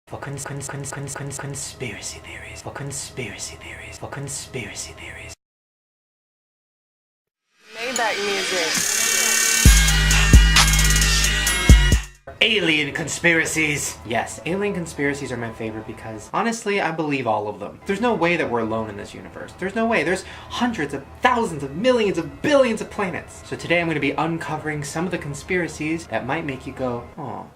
For conspiracy theories. For conspiracy theories. For conspiracy theories. Maybach music. Alien conspiracies! Yes, alien conspiracies are my favorite because, honestly, I believe all of them. There's no way that we're alone in this universe. There's no way. There's hundreds of thousands of millions of billions of planets. So today I'm going to be uncovering some of the conspiracies that might make you go, oh,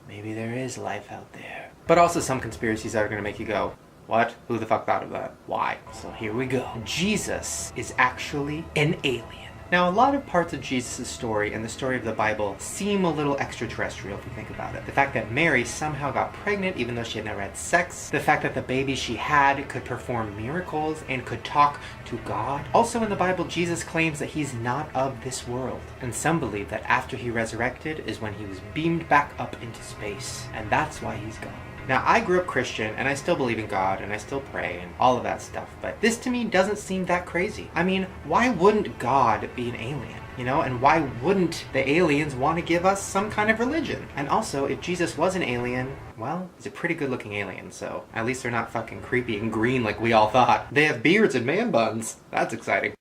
maybe there is life out there. But also some conspiracies that are going to make you go, what? Who the fuck thought of that? Why? So here we go. Jesus is actually an alien. Now, a lot of parts of Jesus' story and the story of the Bible seem a little extraterrestrial if you think about it. The fact that Mary somehow got pregnant even though she had never had sex. The fact that the baby she had could perform miracles and could talk to God. Also in the Bible, Jesus claims that he's not of this world. And some believe that after he resurrected is when he was beamed back up into space. And that's why he's gone. Now, I grew up Christian, and I still believe in God, and I still pray, and all of that stuff, but this to me doesn't seem that crazy. I mean, why wouldn't God be an alien? You know, and why wouldn't the aliens want to give us some kind of religion? And also, if Jesus was an alien, well, he's a pretty good looking alien, so at least they're not fucking creepy and green like we all thought. They have beards and man buns. That's exciting.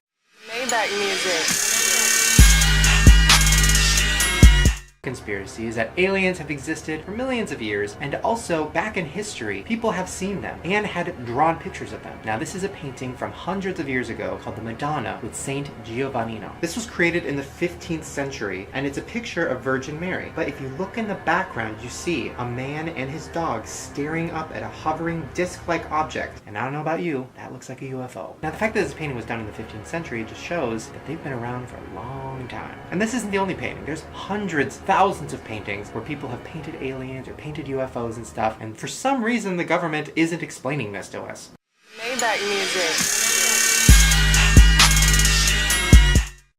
Maybach music. Conspiracy is that aliens have existed for millions of years, and also back in history people have seen them and had drawn pictures of them. Now this is a painting from hundreds of years ago called the Madonna with Saint Giovannino. This was created in the 15th century and it's a picture of Virgin Mary, but if you look in the background you see a man and his dog staring up at a hovering disc-like object, and I don't know about you, that looks like a UFO. Now the fact that this painting was done in the 15th century just shows that they've been around for a long time. And this isn't the only painting. There's hundreds, thousands of paintings where people have painted aliens or painted UFOs and stuff, and for some reason the government isn't explaining this to us. Maybach music.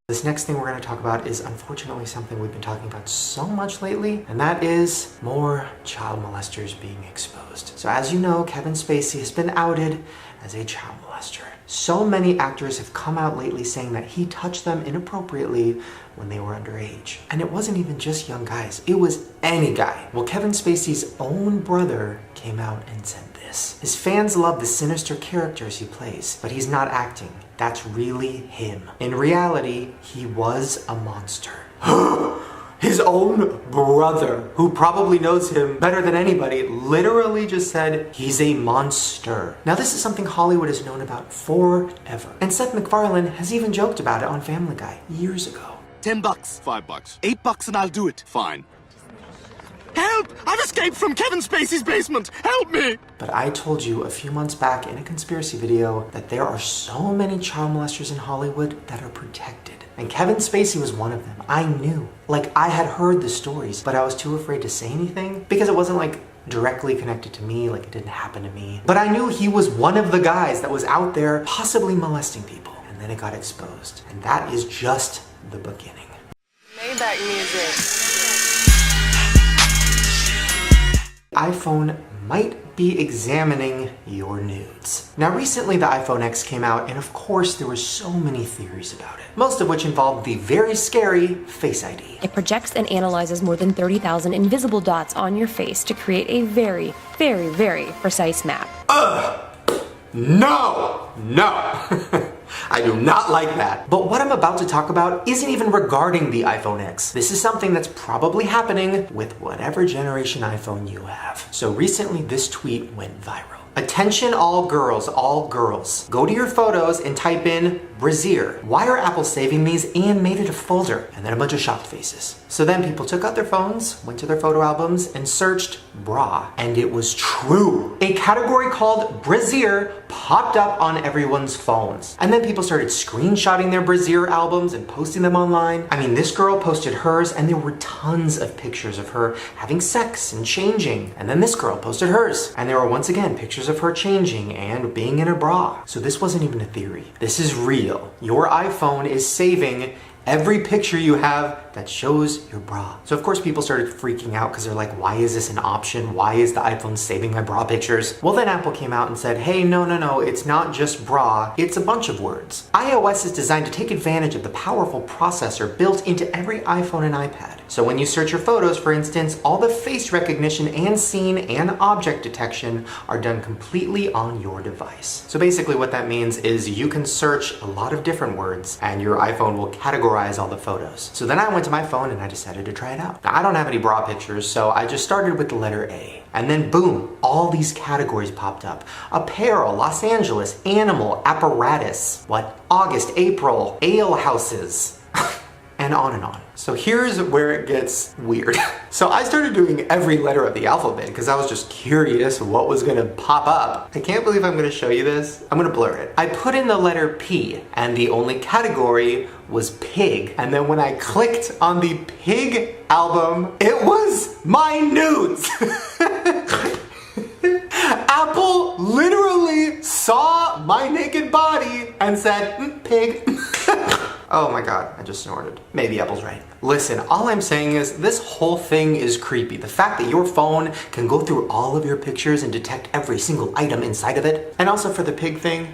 This next thing we're going to talk about is unfortunately something we've been talking about so much lately, and that is more child molesters being exposed. So as you know, Kevin Spacey has been outed as a child molester. So many actors have come out lately saying that he touched them inappropriately when they were underage. And it wasn't even just young guys, it was any guy. Well, Kevin Spacey's own brother came out and said this. His fans love the sinister characters he plays, but he's not acting. That's really him. In reality, he was a monster. His own brother, who probably knows him better than anybody, literally just said he's a monster. Now this is something Hollywood has known about forever. And Seth MacFarlane has even joked about it on Family Guy years ago. $10, $5, $8 and I'll do it. Fine. Help! I've escaped from Kevin Spacey's basement! Help me! But I told you a few months back in a conspiracy video that there are so many child molesters in Hollywood that are protected. And Kevin Spacey was one of them. I knew. Like, I had heard the stories, but I was too afraid to say anything because it wasn't like directly connected to me, like it didn't happen to me. But I knew he was one of the guys that was out there possibly molesting people. And then it got exposed. And that is just the beginning. Maybach music. iPhone might be examining your nudes. Now recently the iPhone X came out, and of course there were so many theories about it, most of which involved the very scary Face ID. It projects and analyzes more than 30,000 invisible dots on your face to create a very, very, very precise map. No! I do not like that. But what I'm about to talk about isn't even regarding the iPhone X. This is something that's probably happening with whatever generation iPhone you have. So recently this tweet went viral. Attention all girls, go to your photos and type in brassiere. Why are Apple saving these and made it a folder? And then a bunch of shocked faces. So then people took out their phones, went to their photo albums, and searched bra. And it was true. A category called brassiere popped up on everyone's phones. And then people started screenshotting their brassiere albums and posting them online. I mean, this girl posted hers and there were tons of pictures of her having sex and changing. And then this girl posted hers. And there were once again pictures of her changing and being in a bra. So this wasn't even a theory. This is real. Your iPhone is saving every picture you have that shows your bra. So of course people started freaking out because they're like, why is this an option? Why is the iPhone saving my bra pictures? Well, then Apple came out and said, hey, no, it's not just bra, it's a bunch of words. iOS is designed to take advantage of the powerful processor built into every iPhone and iPad. So when you search your photos, for instance, all the face recognition and scene and object detection are done completely on your device. So basically what that means is you can search a lot of different words and your iPhone will categorize all the photos. So then I went to my phone and I decided to try it out. Now I don't have any bra pictures, so I just started with the letter A. And then boom, all these categories popped up. Apparel, Los Angeles, animal, apparatus, August, April, ale houses. And on and on. So here's where it gets weird. So I started doing every letter of the alphabet because I was just curious what was gonna pop up. I can't believe I'm gonna show you this. I'm gonna blur it. I put in the letter P and the only category was pig. And then when I clicked on the pig album, it was my nudes. Apple literally saw my naked body and said, pig. Oh my god, I just snorted. Maybe Apple's right. Listen, all I'm saying is this whole thing is creepy. The fact that your phone can go through all of your pictures and detect every single item inside of it. And also for the pig thing,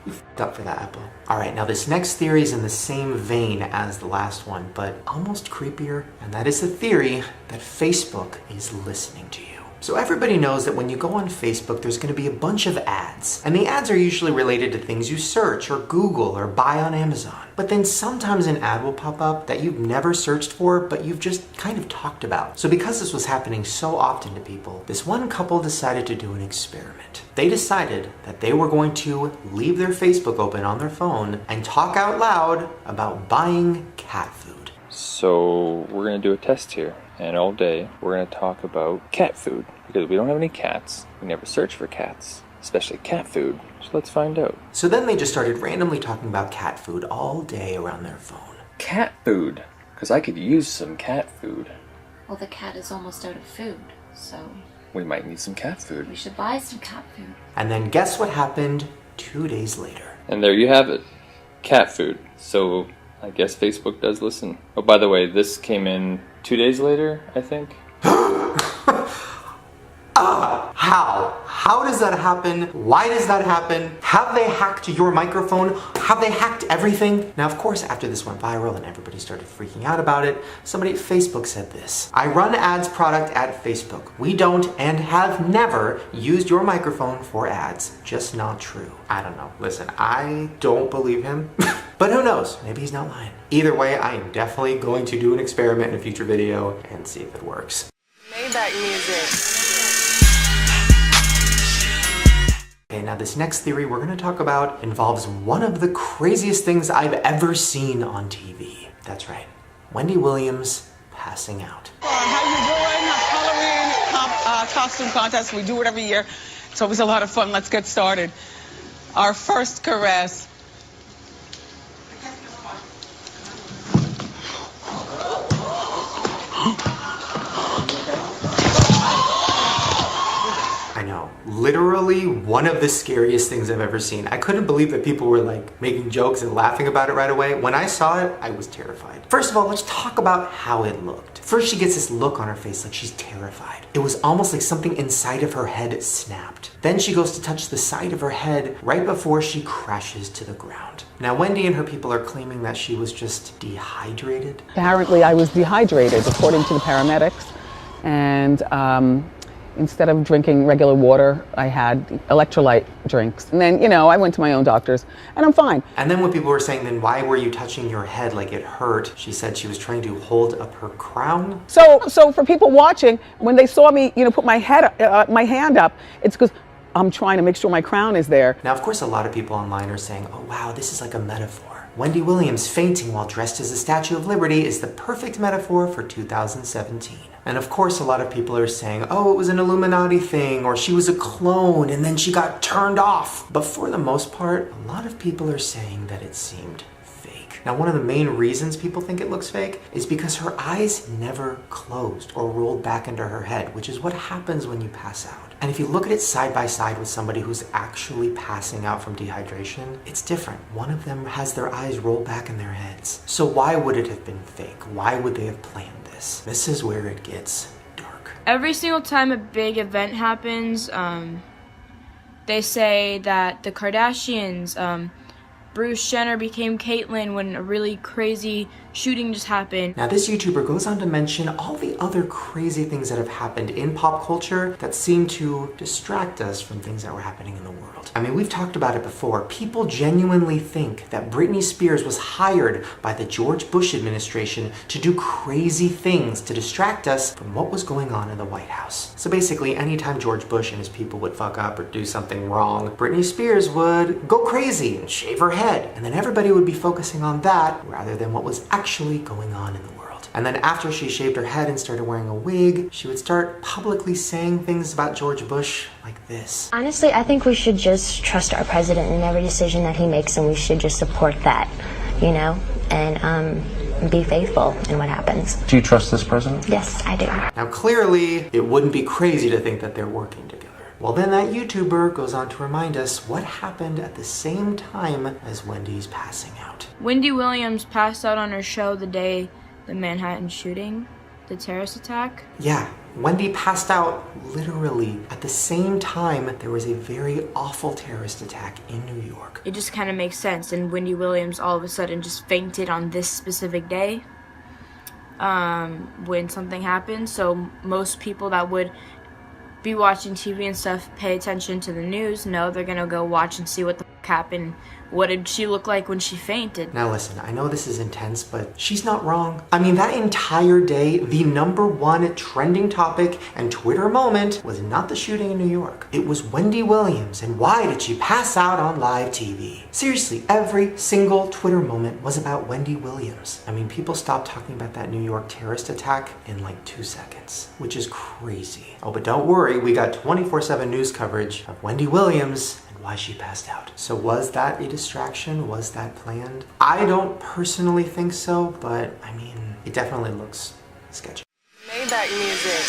you f***ed up for that, Apple. Alright, now this next theory is in the same vein as the last one, but almost creepier. And that is the theory that Facebook is listening to you. So everybody knows that when you go on Facebook, there's going to be a bunch of ads. And the ads are usually related to things you search or Google or buy on Amazon. But then sometimes an ad will pop up that you've never searched for, but you've just kind of talked about. So because this was happening so often to people, this one couple decided to do an experiment. They decided that they were going to leave their Facebook open on their phone and talk out loud about buying cat food. So we're going to do a test here. And all day, we're going to talk about cat food. Because we don't have any cats. We never search for cats. Especially cat food. So let's find out. So then they just started randomly talking about cat food all day around their phone. Cat food? Because I could use some cat food. Well, the cat is almost out of food, so We might need some cat food. we should buy some cat food. And then guess what happened 2 days later? And there you have it. Cat food. So I guess Facebook does listen. Oh, by the way, this came in 2 days later, I think. How? How does that happen? Why does that happen? Have they hacked your microphone? Have they hacked everything? Now, of course, after this went viral and everybody started freaking out about it, somebody at Facebook said this. I run ads product at Facebook. We don't and have never used your microphone for ads. Just not true. I don't know. Listen, I don't believe him. But who knows? Maybe he's not lying. Either way, I am definitely going to do an experiment in a future video and see if it works. Maybach music. Okay, now this next theory we're going to talk about involves one of the craziest things I've ever seen on TV. That's right, Wendy Williams passing out. How you doing? Halloween costume contest. We do it every year. It's always a lot of fun. Let's get started. Our first caress. I know, literally one of the scariest things I've ever seen. I couldn't believe that people were like making jokes and laughing about it right away. When I saw it, I was terrified. First of all, let's talk about how it looked. First, she gets this look on her face like she's terrified. It was almost like something inside of her head snapped. Then she goes to touch the side of her head right before she crashes to the ground. Now, Wendy and her people are claiming that she was just dehydrated. Apparently, I was dehydrated, according to the paramedics. And instead of drinking regular water, I had electrolyte drinks. And then, I went to my own doctors, and I'm fine. And then when people were saying, then why were you touching your head like it hurt? She said she was trying to hold up her crown. So for people watching, when they saw me, put my hand up, it's because I'm trying to make sure my crown is there. Now, of course, a lot of people online are saying, oh wow, this is like a metaphor. Wendy Williams fainting while dressed as the Statue of Liberty is the perfect metaphor for 2017. And of course, a lot of people are saying, oh, it was an Illuminati thing, or she was a clone and then she got turned off. But for the most part, a lot of people are saying that it seemed fake. Now, one of the main reasons people think it looks fake is because her eyes never closed or rolled back into her head, which is what happens when you pass out. And if you look at it side by side with somebody who's actually passing out from dehydration, it's different. One of them has their eyes rolled back in their heads. So why would it have been fake? Why would they have planned this? This is where it gets dark. Every single time a big event happens, they say that the Kardashians, Bruce Jenner became Caitlyn when a really crazy shooting just happened. Now this YouTuber goes on to mention all the other crazy things that have happened in pop culture that seem to distract us from things that were happening in the world. I mean, we've talked about it before. People genuinely think that Britney Spears was hired by the George Bush administration to do crazy things to distract us from what was going on in the White House. So basically, anytime George Bush and his people would fuck up or do something wrong, Britney Spears would go crazy and shave her head. And then everybody would be focusing on that rather than what was actually going on in the world. And then after she shaved her head and started wearing a wig, she would start publicly saying things about George Bush like this. Honestly, I think we should just trust our president in every decision that he makes, and we should just support that, you know, and be faithful in what happens. Do you trust this president? Yes, I do. Now clearly, it wouldn't be crazy to think that they're working together. Well, then that YouTuber goes on to remind us what happened at the same time as Wendy's passing out. Wendy Williams passed out on her show the day the Manhattan shooting, the terrorist attack. Yeah, Wendy passed out literally at the same time there was a very awful terrorist attack in New York. It just kind of makes sense, and Wendy Williams all of a sudden just fainted on this specific day when something happened. So most people that would be watching TV and stuff, pay attention to the news, no, they're gonna go watch and see what the f happened. What did she look like when she fainted? Now listen, I know this is intense, but she's not wrong. I mean, that entire day, the #1 trending topic and Twitter moment was not the shooting in New York. It was Wendy Williams, and why did she pass out on live TV? Seriously, every single Twitter moment was about Wendy Williams. I mean, people stopped talking about that New York terrorist attack in like 2 seconds, which is crazy. Oh, but don't worry, we got 24/7 news coverage of Wendy Williams why she passed out. So was that a distraction? Was that planned? I don't personally think so, but I mean, it definitely looks sketchy. Maybach music.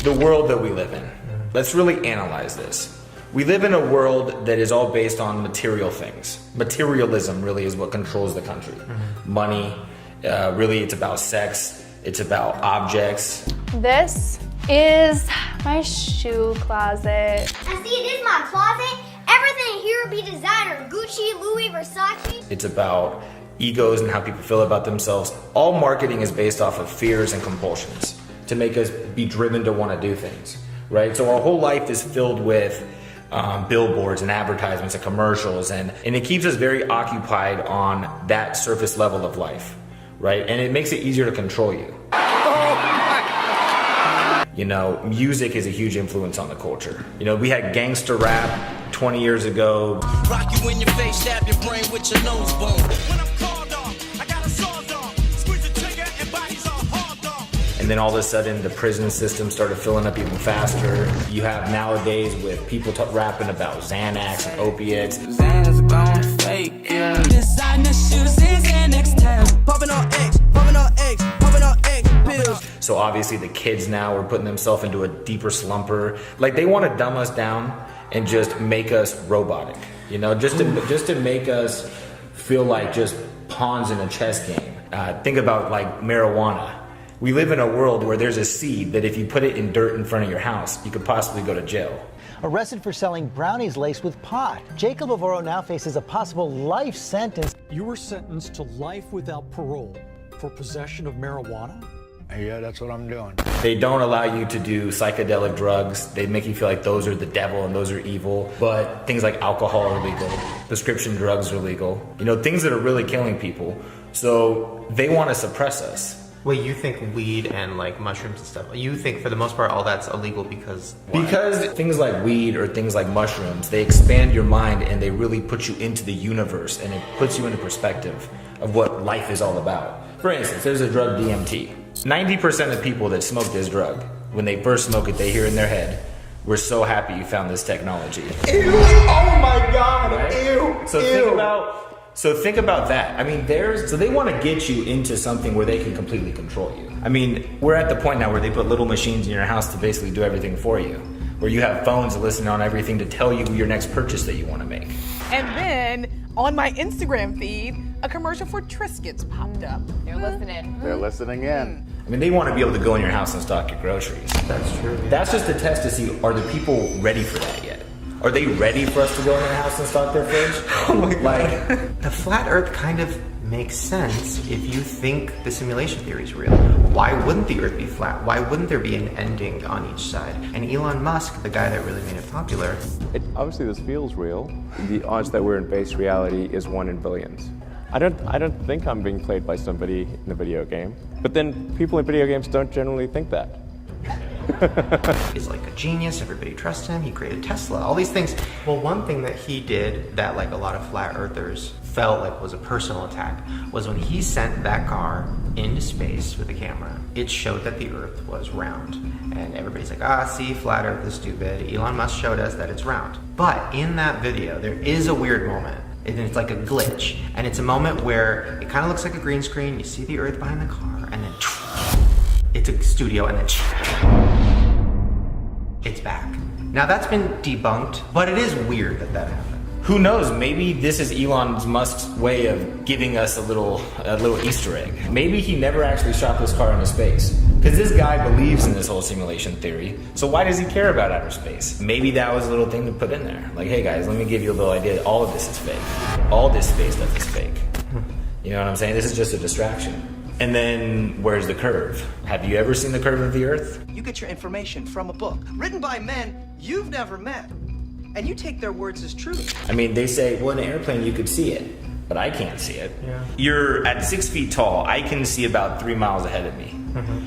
The world that we live in. Let's really analyze this. We live in a world that is all based on material things. Materialism really is what controls the country. Money, really it's about sex, it's about objects. This is my shoe closet. I see it is my closet. Everything here be designer. Gucci, Louis, Versace. It's about egos and how people feel about themselves. All marketing is based off of fears and compulsions to make us be driven to want to do things, right? So our whole life is filled with billboards and advertisements and commercials, and it keeps us very occupied on that surface level of life, right? And it makes it easier to control you. You know, music is a huge influence on the culture. You know, we had gangster rap 20 years ago. Rock you in your face, stab your brain with your nose bone. When I'm called off, I got a sawed off. Squeeze the trigger and bodies are hard off. And then all of a sudden the prison system started filling up even faster. You have nowadays with people rapping about Xanax and opiates. Xanax gone fake, yeah. Designer shoes is Xanax time. Popping on X, popping on X, popping on X pills. So obviously the kids now are putting themselves into a deeper slumper. Like they want to dumb us down and just make us robotic, you know, just to make us feel like just pawns in a chess game. Think about like marijuana. We live in a world where there's a seed that if you put it in dirt in front of your house, you could possibly go to jail. Arrested for selling brownies laced with pot, Jacob Avoro now faces a possible life sentence. You were sentenced to life without parole for possession of marijuana? Yeah, that's what I'm doing. They don't allow you to do psychedelic drugs. They make you feel like those are the devil and those are evil. But things like alcohol are legal. Prescription drugs are legal. You know, things that are really killing people. So they want to suppress us. Wait, you think weed and like mushrooms and stuff, you think for the most part all that's illegal because why? Because things like weed or things like mushrooms, they expand your mind and they really put you into the universe and it puts you into perspective of what life is all about. For instance, there's a drug DMT. 90% of people that smoke this drug, when they first smoke it, they hear in their head, "We're so happy you found this technology." Ew! Oh my God! Right? Ew! So think about that. I mean, so they want to get you into something where they can completely control you. I mean, we're at the point now where they put little machines in your house to basically do everything for you. Where you have phones that listen on everything to tell you your next purchase that you want to make. And then on my Instagram feed, a commercial for Triscuits popped up. They're listening. They're listening in. I mean, they want to be able to go in your house and stock your groceries. That's true. Yeah. That's just a test to see, are the people ready for that yet? Are they ready for us to go in their house and stock their fridge? Oh my god. The flat earth kind of makes sense if you think the simulation theory is real. Why wouldn't the earth be flat? Why wouldn't there be an ending on each side? And Elon Musk, the guy that really made it popular. Obviously this feels real. The odds that we're in base reality is 1 in billions. I don't think I'm being played by somebody in a video game. But then people in video games don't generally think that. He's like a genius, everybody trusts him, he created Tesla, all these things. Well, one thing that he did that like a lot of flat earthers felt like was a personal attack was when he sent that car into space with a camera, it showed that the earth was round. And everybody's like, see, flat earth is stupid. Elon Musk showed us that it's round. But in that video, there is a weird moment. And it's like a glitch. And it's a moment where it kind of looks like a green screen, you see the earth behind the car, and then it's a studio, and then it's back. Now that's been debunked, but it is weird that that happened. Who knows, maybe this is Elon Musk's way of giving us a little Easter egg. Maybe he never actually shot this car into space. Because this guy believes in this whole simulation theory, so why does he care about outer space? Maybe that was a little thing to put in there. Like, hey guys, let me give you a little idea that all of this is fake. All this space stuff is fake. You know what I'm saying? This is just a distraction. And then, where's the curve? Have you ever seen the curve of the earth? You get your information from a book written by men you've never met, and you take their words as truth. I mean, they say, well, in an airplane you could see it, but I can't see it. Yeah. You're at 6 feet tall, I can see about 3 miles ahead of me.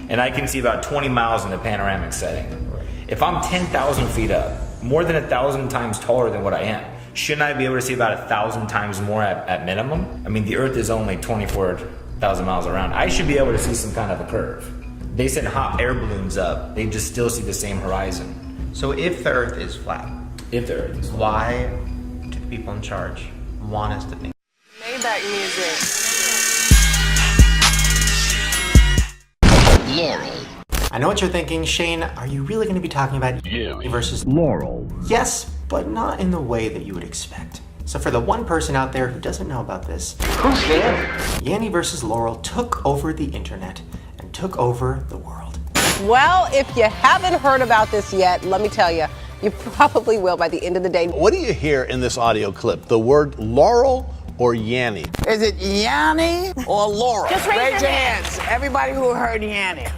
And I can see about 20 miles in a panoramic setting. If I'm 10,000 feet up, more than 1,000 times taller than what I am, shouldn't I be able to see about 1,000 times more at minimum? I mean, the earth is only 24,000 miles around. I should be able to see some kind of a curve. They send hot air balloons up, they just still see the same horizon. So if the earth is flat, why do the people in charge want us to think? Maybach music. Laurel. I know what you're thinking, Shane. Are you really going to be talking about Yanny versus Laurel? Yes, but not in the way that you would expect. So for the one person out there who doesn't know about this, who's Yanny versus Laurel took over the internet and took over the world. Well, if you haven't heard about this yet, let me tell you, you probably will by the end of the day. What do you hear in this audio clip? The word Laurel or Yanny? Is it Yanny or Laurel? Just raise your hands. Everybody who heard Yanny.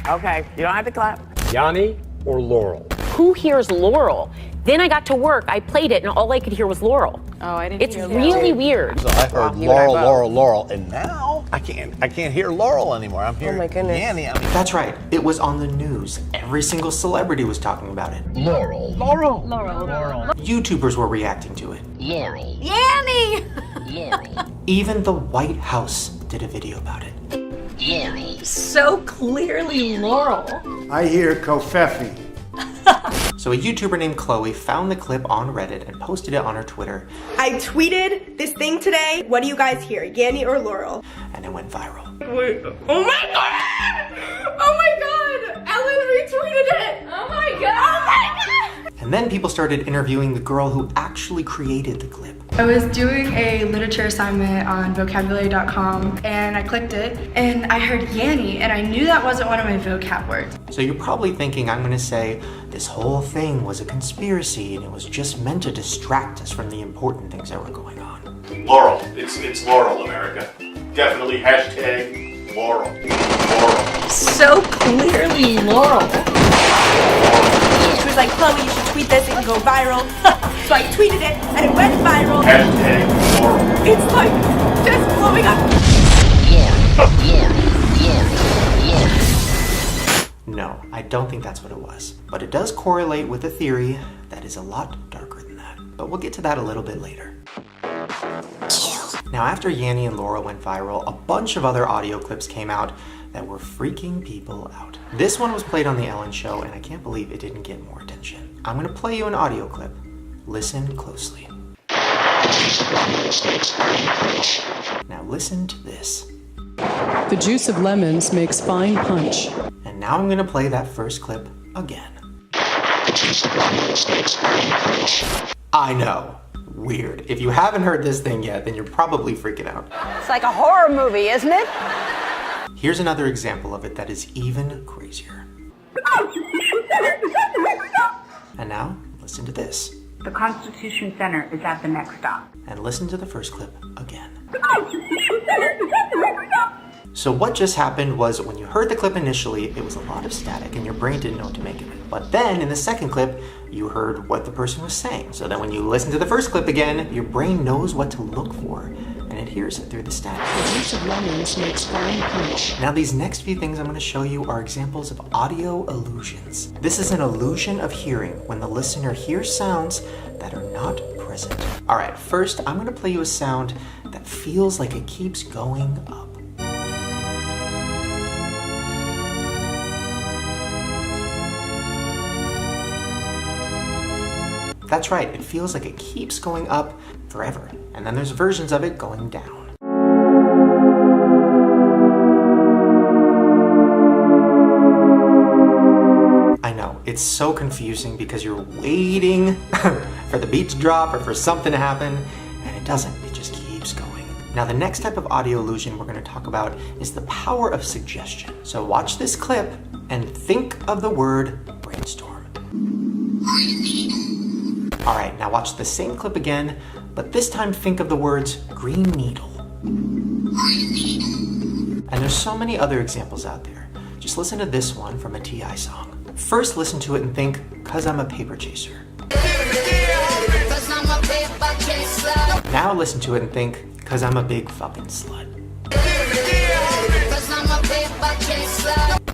Okay, you don't have to clap. Yanny or Laurel? Who hears Laurel? Then I got to work, I played it, and all I could hear was Laurel. Oh, I didn't hear It's really weird. So I heard Laurel, and now I can't hear Laurel anymore. I'm hearing Yanny. That's right. It was on the news. Every single celebrity was talking about it. Laurel. YouTubers were reacting to it. Laurel. Yanny! Even the White House did a video about it. Laurel. So clearly Laurel. I hear Kofefi. So a YouTuber named Chloe found the clip on Reddit and posted it on her Twitter. I tweeted this thing today. What do you guys hear, Yanny or Laurel? And it went viral. Wait, oh my god! Oh my god! Ellen retweeted it! Oh my god! Oh my god! And then people started interviewing the girl who actually created the clip. I was doing a literature assignment on vocabulary.com and I clicked it and I heard Yanny and I knew that wasn't one of my vocab words. So you're probably thinking I'm gonna say this whole thing was a conspiracy and it was just meant to distract us from the important things that were going on. Laurel. It's Laurel, America. Definitely hashtag Laurel. Laurel. So clearly Laurel. She was like, Chloe, you should tweet this, it can go viral. So I tweeted it and it went viral. Hashtag Laurel. It's like just blowing up. No, I don't think that's what it was. But it does correlate with a theory that is a lot darker than that. But we'll get to that a little bit later. Now after Yanny and Laurel went viral, a bunch of other audio clips came out that were freaking people out. This one was played on The Ellen Show and I can't believe it didn't get more attention. I'm gonna play you an audio clip. Listen closely. Now listen to this. The juice of lemons makes fine punch. And now I'm gonna play that first clip again. I know, weird. If you haven't heard this thing yet, then you're probably freaking out. It's like a horror movie, isn't it? Here's another example of it that is even crazier. And now, listen to this. The Constitution Center is at the next stop. And listen to the first clip again. So what just happened was when you heard the clip initially, it was a lot of static and your brain didn't know what to make of it. But then in the second clip, you heard what the person was saying. So then when you listen to the first clip again, your brain knows what to look for and it hears it through the static. The use of lemons makes fine punch. Now these next few things I'm going to show you are examples of audio illusions. This is an illusion of hearing when the listener hears sounds that are not present. All right, first I'm going to play you a sound that feels like it keeps going up. That's right, it feels like it keeps going up forever. And then there's versions of it going down. I know, it's so confusing because you're waiting for the beat to drop or for something to happen, and it doesn't, it just keeps going. Now the next type of audio illusion we're going to talk about is the power of suggestion. So watch this clip and think of the word brainstorm. All right, now watch the same clip again, but this time think of the words green needle. And there's so many other examples out there. Just listen to this one from a T.I. song. First listen to it and think, 'cause I'm a paper chaser. Now listen to it and think, 'cause I'm a big fucking slut.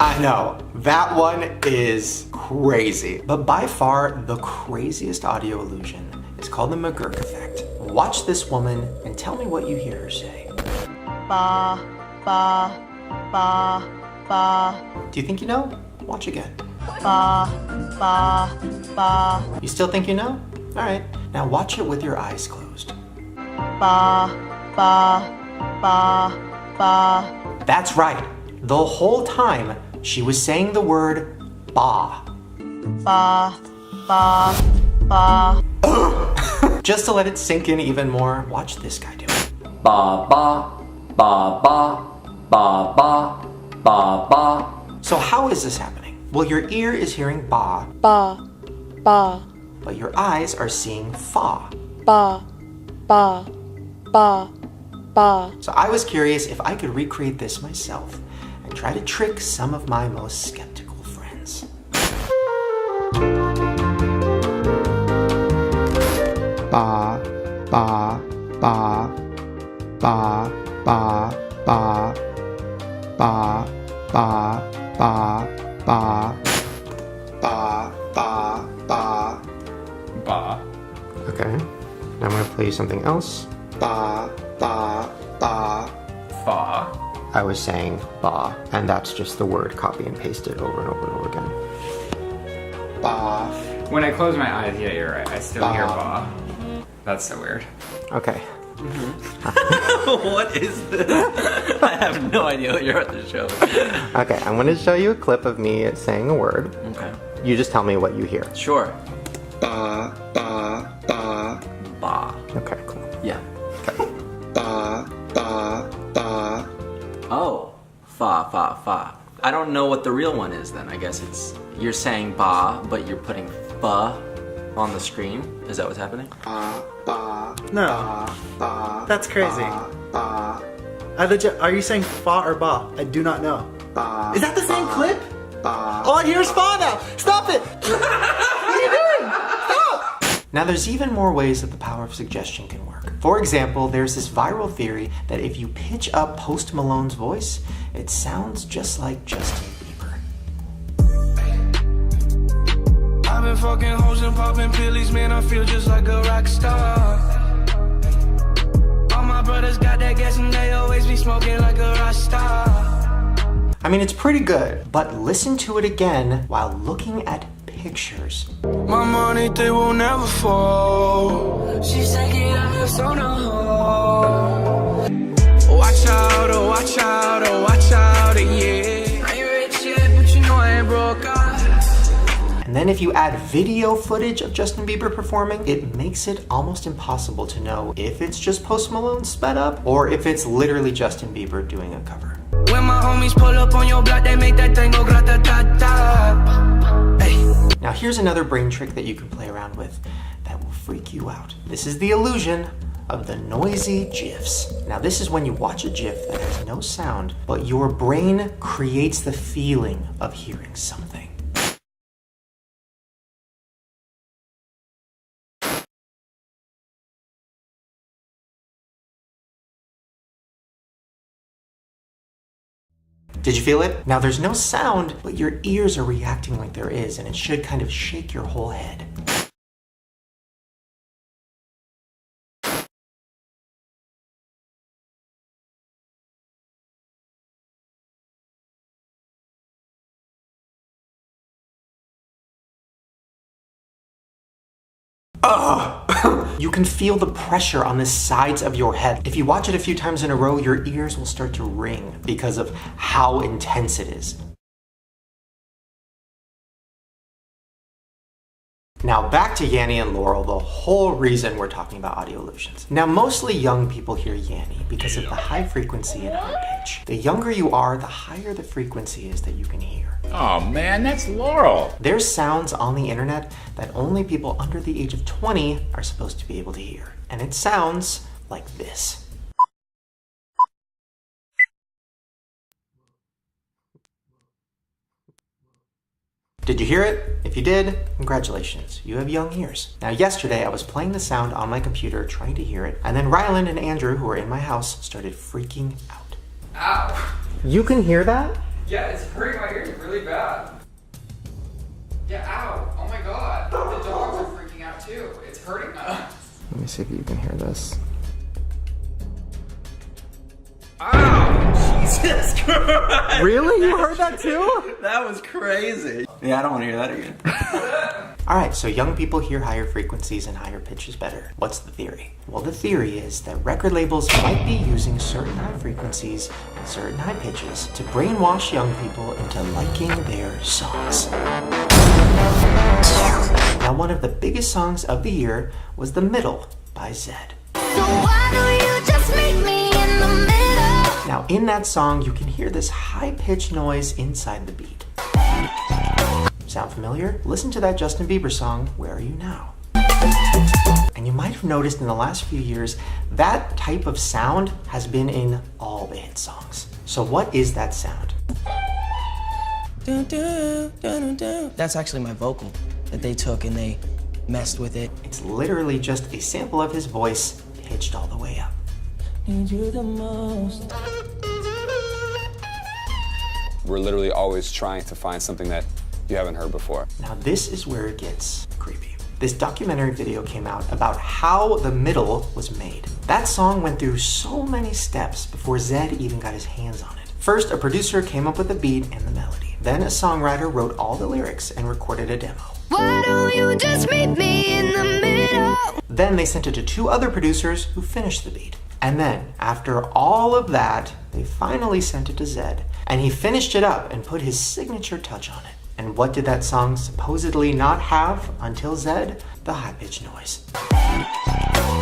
I know, that one is crazy. But by far, the craziest audio illusion is called the McGurk effect. Watch this woman and tell me what you hear her say. Ba, ba, ba, ba. Do you think you know? Watch again. Ba, ba, ba. You still think you know? All right, now watch it with your eyes closed. Ba, ba, ba, ba. That's right. The whole time, she was saying the word ba. Ba, ba, ba. Just to let it sink in even more, watch this guy do it. Ba, ba, ba, ba, ba, ba, ba, ba. So how is this happening? Well, your ear is hearing ba. Ba, ba. But your eyes are seeing fa. Ba, ba, ba, ba. So I was curious if I could recreate this myself and try to trick some of my most skeptical friends. Ba, ba, ba, ba, ba, ba, ba, ba, ba, ba, ba, ba, ba, ba. Okay, now I'm gonna play you something else. Ba, ba, ba, fa. I was saying ba, and that's just the word copy and pasted over and over and over again. Ba. When I close my eyes, yeah, you're right. I still hear ba. That's so weird. Okay. What is this? I have no idea what you're at the show. Okay, I'm gonna show you a clip of me saying a word. Okay. You just tell me what you hear. Sure. Ba, ba, ba. Ba. Okay, cool. Yeah. Okay. Ba, ba, ba. Oh. Fa, fa, fa. I don't know what the real one is then. I guess it's, you're saying ba, but you're putting fa on the screen. Is that what's happening? Ba, ba, No. ba, ba. That's crazy. Ba, ba, I legit, are you saying fa or ba? I do not know. ba. Is that the same clip? Ba. All I hear is fa now. Stop it. What are you doing? Stop. Now there's even more ways that the power of suggestion can work. For example, there's this viral theory that if you pitch up Post Malone's voice, it sounds just like Justin Bieber. I've been fucking hoes and popping pillies, man, I feel just like a rock star. All my brothers got that gas and they always be smoking like a rock star. I mean, it's pretty good, but listen to it again while looking at pictures. My money, they will never fall. She's taking us on a hole. Watch out, oh watch out, oh watch out, yeah. I ain't rich yet, but you know I ain't broke out. And then if you add video footage of Justin Bieber performing, it makes it almost impossible to know if it's just Post Malone sped up or if it's literally Justin Bieber doing a cover. When my homies pull up on your block, they make that thing go grata-ta-ta. Now here's another brain trick that you can play around with that will freak you out. This is the illusion of the noisy GIFs. Now this is when you watch a GIF that has no sound, but your brain creates the feeling of hearing something. Did you feel it? Now there's no sound, but your ears are reacting like there is, and it should kind of shake your whole head. You can feel the pressure on the sides of your head. If you watch it a few times in a row, your ears will start to ring because of how intense it is. Now back to Yanny and Laurel, the whole reason we're talking about audio illusions. Now mostly young people hear Yanny because of the high frequency and high pitch. The younger you are, the higher the frequency is that you can hear. Oh man, that's Laurel. There's sounds on the internet that only people under the age of 20 are supposed to be able to hear. And it sounds like this. Did you hear it? If you did, congratulations, you have young ears. Now yesterday I was playing the sound on my computer trying to hear it, and then Ryland and Andrew, who were in my house, started freaking out. Ow! You can hear that? Yeah, it's hurting my ears really bad. Yeah, ow! Oh my god! The dogs are freaking out too. It's hurting us. Let me see if you can hear this. Ow! Jesus Christ! Really? You heard that too? That was crazy. Yeah, I don't want to hear that again. Alright, so young people hear higher frequencies and higher pitches better. What's the theory? Well, the theory is that record labels might be using certain high frequencies and certain high pitches to brainwash young people into liking their songs. Now, one of the biggest songs of the year was The Middle by Zed. So why do you just meet me in the middle? Now, in that song, you can hear this high-pitched noise inside the beat. Sound familiar? Listen to that Justin Bieber song, Where Are You Now? And you might have noticed in the last few years, that type of sound has been in all the hit songs. So what is that sound? That's actually my vocal that they took and they messed with it. It's literally just a sample of his voice pitched all the way up. Need you the most. We're literally always trying to find something that you haven't heard before. Now this is where it gets creepy. This documentary video came out about how The Middle was made. That song went through so many steps before Zed even got his hands on it. First, a producer came up with the beat and the melody. Then a songwriter wrote all the lyrics and recorded a demo. Why don't you just meet me in the middle? Then they sent it to 2 other producers who finished the beat. And then, after all of that, they finally sent it to Zed. And he finished it up and put his signature touch on it. And what did that song supposedly not have until Zed? The high-pitched noise.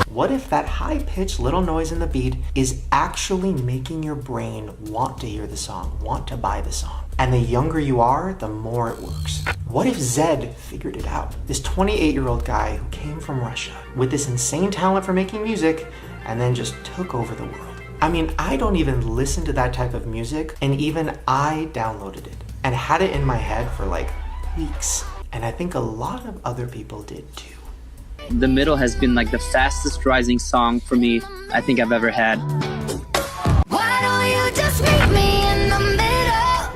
What if that high-pitched little noise in the beat is actually making your brain want to hear the song, want to buy the song? And the younger you are, the more it works. What if Zed figured it out? This 28-year-old guy who came from Russia with this insane talent for making music and then just took over the world. I mean, I don't even listen to that type of music, and even I downloaded it and had it in my head for like weeks. And I think a lot of other people did too. The Middle has been like the fastest rising song for me I think I've ever had. Why don't you just meet me in the middle?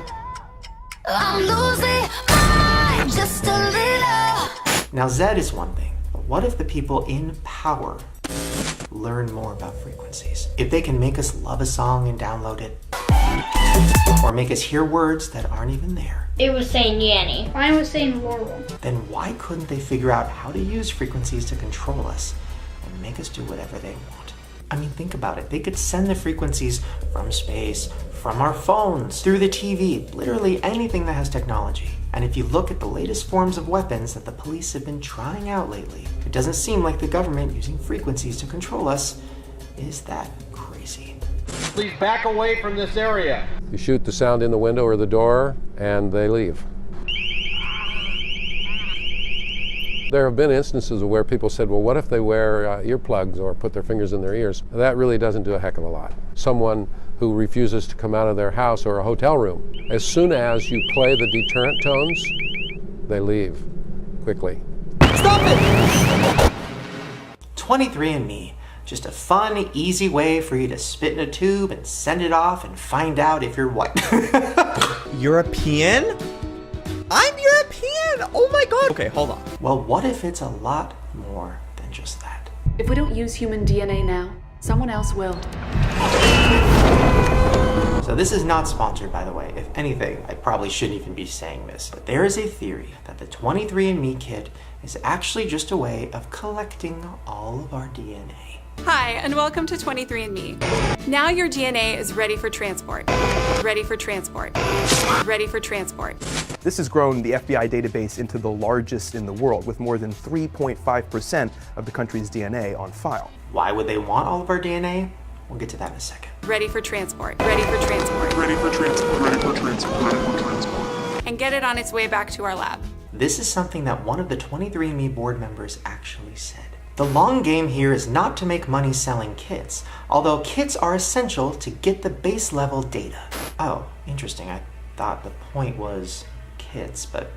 I'm losing my mind just a little. Now Zed is one thing, but what if the people in power learn more about frequencies? If they can make us love a song and download it, or make us hear words that aren't even there. It was saying Yanny. Mine was saying Laurel. Then why couldn't they figure out how to use frequencies to control us and make us do whatever they want? I mean, think about it. They could send the frequencies from space, from our phones, through the TV, literally anything that has technology. And if you look at the latest forms of weapons that the police have been trying out lately, it doesn't seem like the government using frequencies to control us is that crazy. Please back away from this area. You shoot the sound in the window or the door, and they leave. There have been instances where people said, well, what if they wear earplugs or put their fingers in their ears? That really doesn't do a heck of a lot. Someone who refuses to come out of their house or a hotel room, as soon as you play the deterrent tones, they leave quickly. Stop it! 23andMe. Just a fun, easy way for you to spit in a tube and send it off and find out if you're white. European? I'm European! Oh my god! Okay, hold on. Well, what if it's a lot more than just that? If we don't use human DNA now, someone else will. So this is not sponsored, by the way. If anything, I probably shouldn't even be saying this. But there is a theory that the 23andMe kit is actually just a way of collecting all of our DNA. Hi, and welcome to 23andMe. Now your DNA is ready for transport. Ready for transport. Ready for transport. This has grown the FBI database into the largest in the world, with more than 3.5% of the country's DNA on file. Why would they want all of our DNA? We'll get to that in a second. Ready for transport. Ready for transport. Ready for transport. Ready for transport. Ready for transport. And get it on its way back to our lab. This is something that one of the 23andMe board members actually said. The long game here is not to make money selling kits, although kits are essential to get the base level data. Oh, interesting. I thought the point was kits, but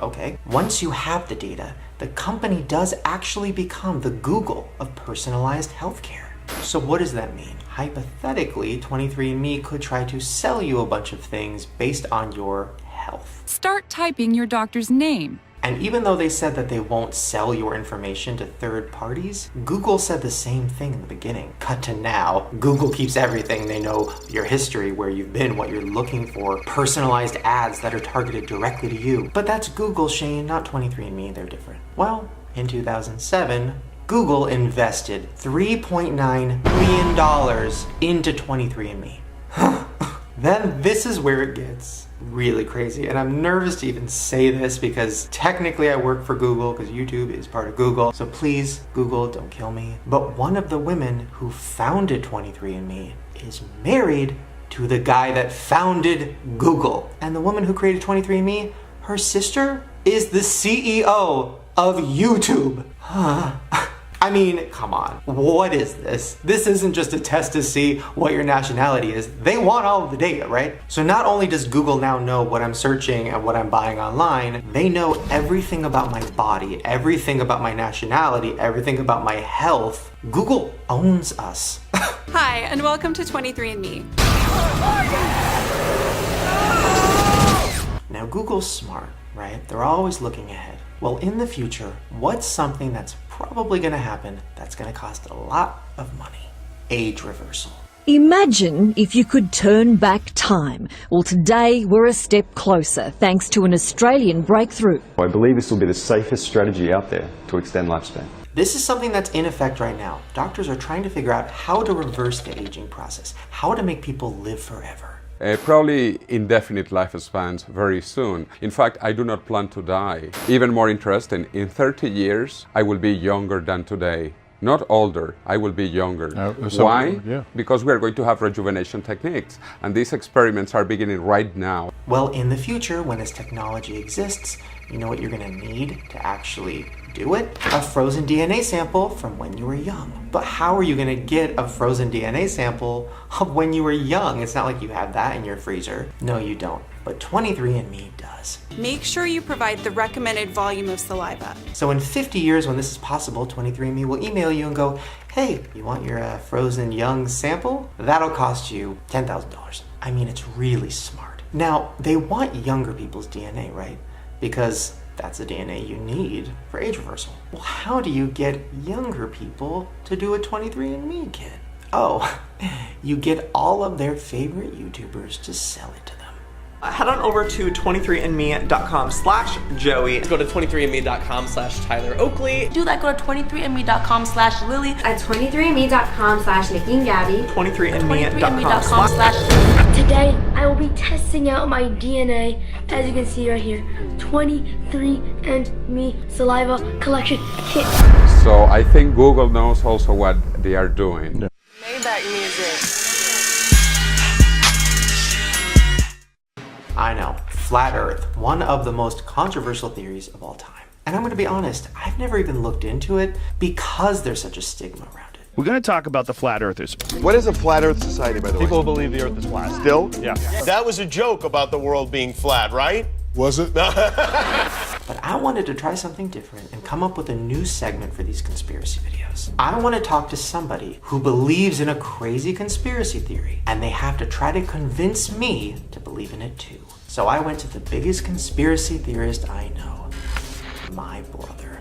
okay. Once you have the data, the company does actually become the Google of personalized healthcare. So what does that mean? Hypothetically, 23andMe could try to sell you a bunch of things based on your health. Start typing your doctor's name. And even though they said that they won't sell your information to third parties, Google said the same thing in the beginning. Cut to now, Google keeps everything. They know your history, where you've been, what you're looking for, personalized ads that are targeted directly to you. But that's Google, Shane, not 23andMe. They're different. Well, in 2007, Google invested $3.9 billion into 23andMe. Then this is where it gets really crazy. And I'm nervous to even say this because technically I work for Google because YouTube is part of Google. So please, Google, don't kill me. But one of the women who founded 23andMe is married to the guy that founded Google. And the woman who created 23andMe, her sister is the CEO of YouTube. Huh. I mean, come on, what is this? This isn't just a test to see what your nationality is. They want all of the data, right? So not only does Google now know what I'm searching and what I'm buying online, they know everything about my body, everything about my nationality, everything about my health. Google owns us. Hi, and welcome to 23andMe. Now Google's smart, right? They're always looking ahead. Well, in the future, what's something that's probably going to happen that's going to cost a lot of money? Age reversal. Imagine if you could turn back time. Well, today we're a step closer thanks to an Australian breakthrough. I believe this will be the safest strategy out there to extend lifespan. This is something that's in effect right now. Doctors are trying to figure out how to reverse the aging process, how to make people live forever. Probably indefinite lifespans very soon. In fact, I do not plan to die. Even more interesting, in 30 years, I will be younger than today. Not older, I will be younger. Why? Yeah. Because we are going to have rejuvenation techniques, and these experiments are beginning right now. Well, in the future, when this technology exists, you know what you're going to need to actually do it? A frozen DNA sample from when you were young. But how are you going to get a frozen DNA sample of when you were young? It's not like you have that in your freezer. No, you don't. But 23andMe does. Make sure you provide the recommended volume of saliva. So in 50 years, when this is possible, 23andMe will email you and go, hey, you want your frozen young sample? That'll cost you $10,000. I mean, it's really smart. Now, they want younger people's DNA, right? Because that's the DNA you need for age reversal. Well, how do you get younger people to do a 23andMe kit? Oh, you get all of their favorite YouTubers to sell it to them. Head on over to 23andme.com/Joey. Go to 23andme.com/Tyler Oakley. Do that, go to 23andme.com/Lily. At 23andme.com/Nikki and Gabby. 23andme.com/. Today, I will be testing out my DNA, as you can see right here. 23andMe saliva collection kit. So I think Google knows also what they are doing. Maybach music. I know, flat Earth, one of the most controversial theories of all time. And I'm gonna be honest, I've never even looked into it because there's such a stigma around it. We're going to talk about the Flat Earthers. What is a Flat Earth Society, by the way? People who believe the Earth is flat. Still? Yeah. That was a joke about the world being flat, right? Was it? But I wanted to try something different and come up with a new segment for these conspiracy videos. I want to talk to somebody who believes in a crazy conspiracy theory, and they have to try to convince me to believe in it too. So I went to the biggest conspiracy theorist I know, my brother.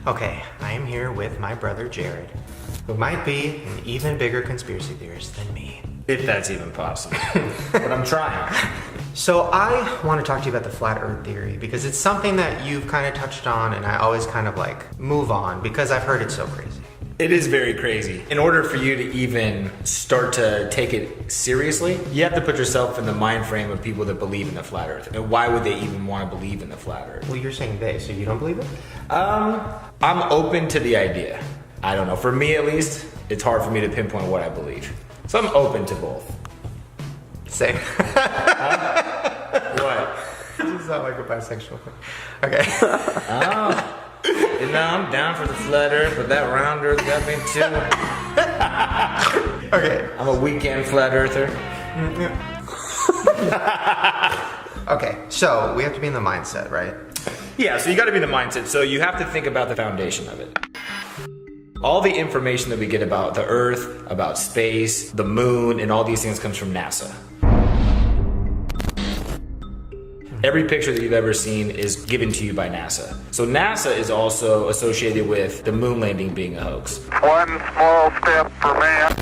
Okay, I am here with my brother Jared, who might be an even bigger conspiracy theorist than me. If that's even possible. But I'm trying. So I want to talk to you about the flat earth theory because it's something that you've kind of touched on and I always kind of like move on because I've heard it's so crazy. It is very crazy. In order for you to even start to take it seriously, you have to put yourself in the mind frame of people that believe in the flat earth. And why would they even want to believe in the flat earth? Well, you're saying they, so you don't believe it? I'm open to the idea. I don't know. For me at least, it's hard for me to pinpoint what I believe. So I'm open to both. Same. What? This is not like a bisexual thing. Okay. Oh. You know, I'm down for the flat earth, but that round earth got me too. Okay. I'm a weekend flat earther. Okay, so we have to be in the mindset, right? Yeah, so you gotta be in the mindset. So you have to think about the foundation of it. All the information that we get about the Earth, about space, the moon, and all these things comes from NASA. Every picture that you've ever seen is given to you by NASA. So NASA is also associated with the moon landing being a hoax. One small step for man.